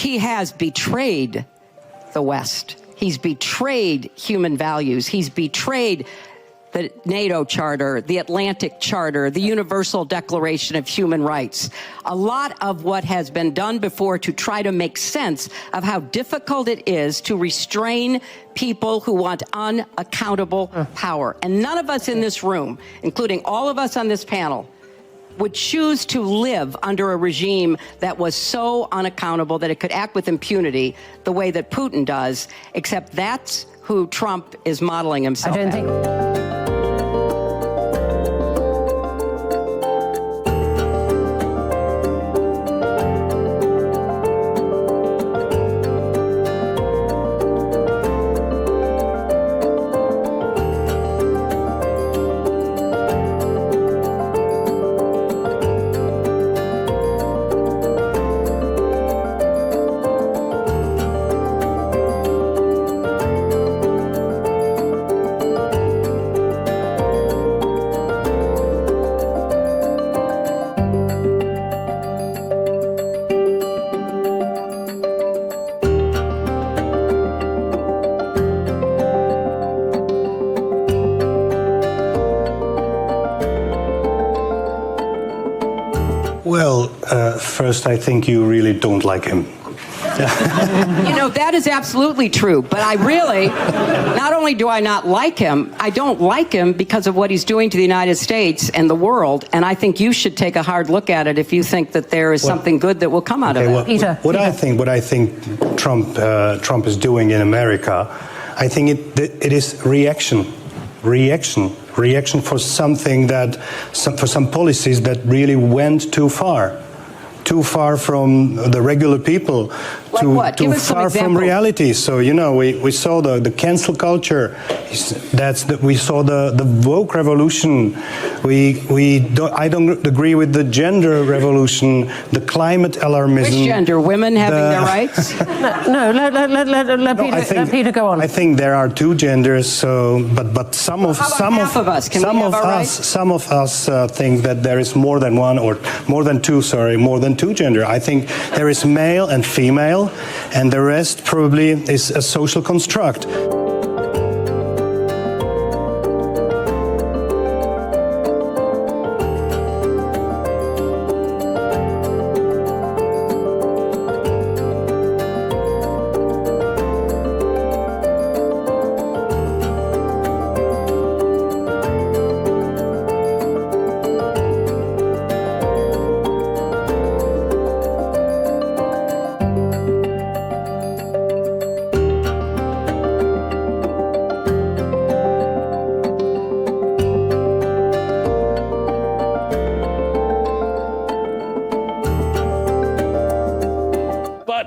he has betrayed the West. He's betrayed human values. He's betrayed the NATO Charter, the Atlantic Charter, the Universal Declaration of Human Rights. A lot of what has been done before to try to make sense of how difficult it is to restrain people who want unaccountable power. And none of us in this room, including all of us on this panel, would choose to live under a regime that was so unaccountable that it could act with impunity the way that Putin does, except that's who Trump is modeling himself I don't after. think... Well, first, I think you really don't like him. You know, that is absolutely true. But I really, not only do I not like him, I don't like him because of what he's doing to the United States and the world. And I think you should take a hard look at it if you think that there is something good that will come out of it. Well, what I think Trump is doing in America, I think it is reaction for something for some policies that really went too far from the regular people, too far from reality. So, you know, we saw the cancel culture. We saw the woke revolution. I don't agree with the gender revolution, the climate alarmism. Which gender? Women having their rights? Let Peter go on. I think there are two genders. So, but some of us think that there is more than one, or more than two gender. I think there is male and female, and the rest probably is a social construct.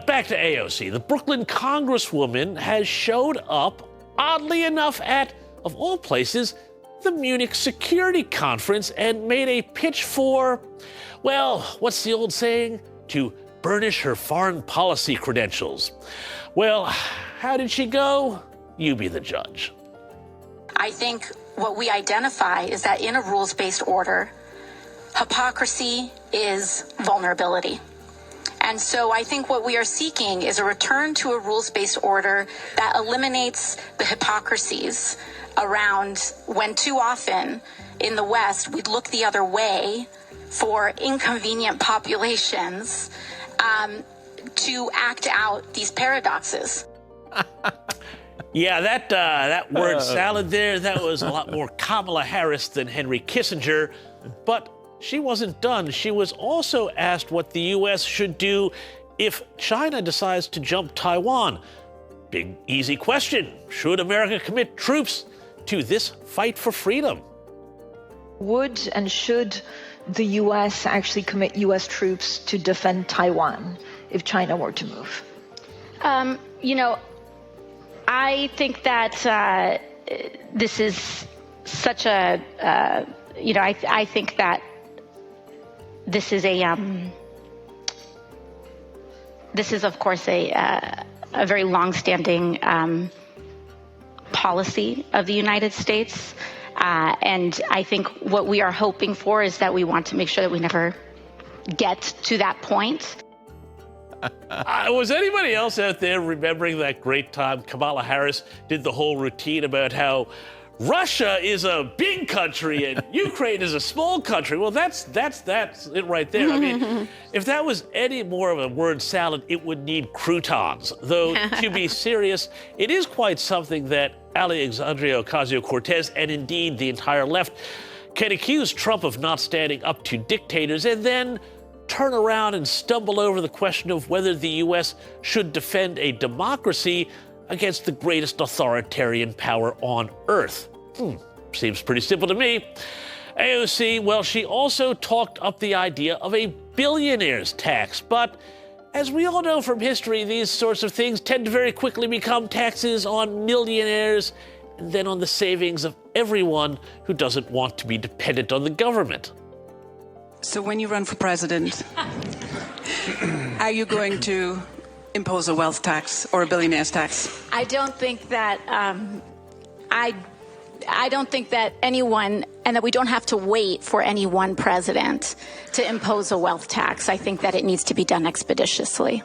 Back to AOC. The Brooklyn congresswoman has showed up, oddly enough, at, of all places, the Munich Security Conference and made a pitch for, well, what's the old saying? To burnish her foreign policy credentials. Well, how did she go? You be the judge. I think what we identify is that in a rules-based order, hypocrisy is vulnerability. And so I think what we are seeking is a return to a rules-based order that eliminates the hypocrisies around when too often in the West we'd look the other way for inconvenient populations to act out these paradoxes. Yeah, that word salad there, that was a lot more Kamala Harris than Henry Kissinger. But she wasn't done. She was also asked what the U.S. should do if China decides to jump Taiwan. Big, easy question. Should America commit troops to this fight for freedom? Would and should the U.S. actually commit U.S. troops to defend Taiwan if China were to move? You know, I think that this is such a, you know, I think that this is of course a very long-standing policy of the United States, and I think what we are hoping for is that we want to make sure that we never get to that point. Was anybody else out there remembering that great time Kamala Harris did the whole routine about how Russia is a big country and Ukraine is a small country? Well, that's it right there. I mean, if that was any more of a word salad, it would need croutons. Though, to be serious, it is quite something that Alexandria Ocasio-Cortez and indeed the entire left can accuse Trump of not standing up to dictators and then turn around and stumble over the question of whether the U.S. should defend a democracy against the greatest authoritarian power on earth. Seems pretty simple to me. AOC, well, she also talked up the idea of a billionaire's tax, but as we all know from history, these sorts of things tend to very quickly become taxes on millionaires and then on the savings of everyone who doesn't want to be dependent on the government. So when you run for president, are you going to impose a wealth tax or a billionaire's tax? I don't think that I don't think that anyone, and that we don't have to wait for any one president to impose a wealth tax. I think that it needs to be done expeditiously.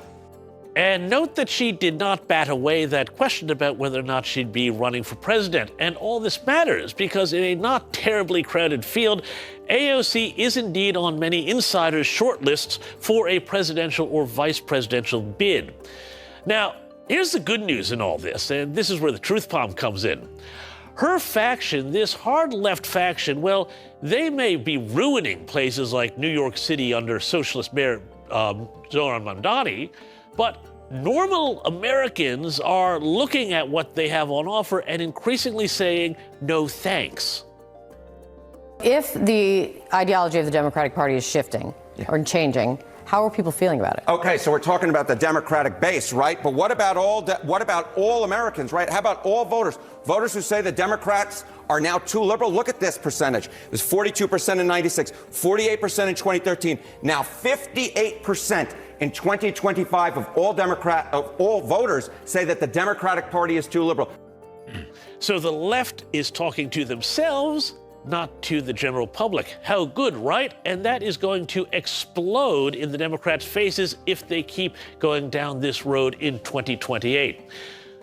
And note that she did not bat away that question about whether or not she'd be running for president. And all this matters because in a not terribly crowded field, AOC is indeed on many insiders' shortlists for a presidential or vice presidential bid. Now, here's the good news in all this, and this is where the truth bomb comes in. Her faction, this hard left faction, well, they may be ruining places like New York City under socialist mayor Zoran Mamdani, but normal Americans are looking at what they have on offer and increasingly saying, no thanks. If the ideology of the Democratic Party is shifting or changing, how are people feeling about it? Okay, so we're talking about the Democratic base, right? But what about all Americans, right? How about all voters? Voters who say the Democrats are now too liberal. Look at this percentage. It was 42% in 96, 48% in 2013, now 58% in 2025 of all voters say that the Democratic Party is too liberal. So the left is talking to themselves, not to the general public. How good, right? And that is going to explode in the Democrats' faces if they keep going down this road in 2028.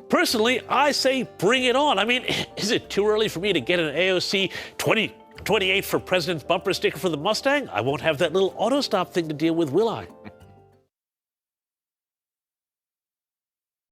Personally, I say bring it on. I mean, is it too early for me to get an AOC 2028 for President's bumper sticker for the Mustang? I won't have that little auto stop thing to deal with, will I?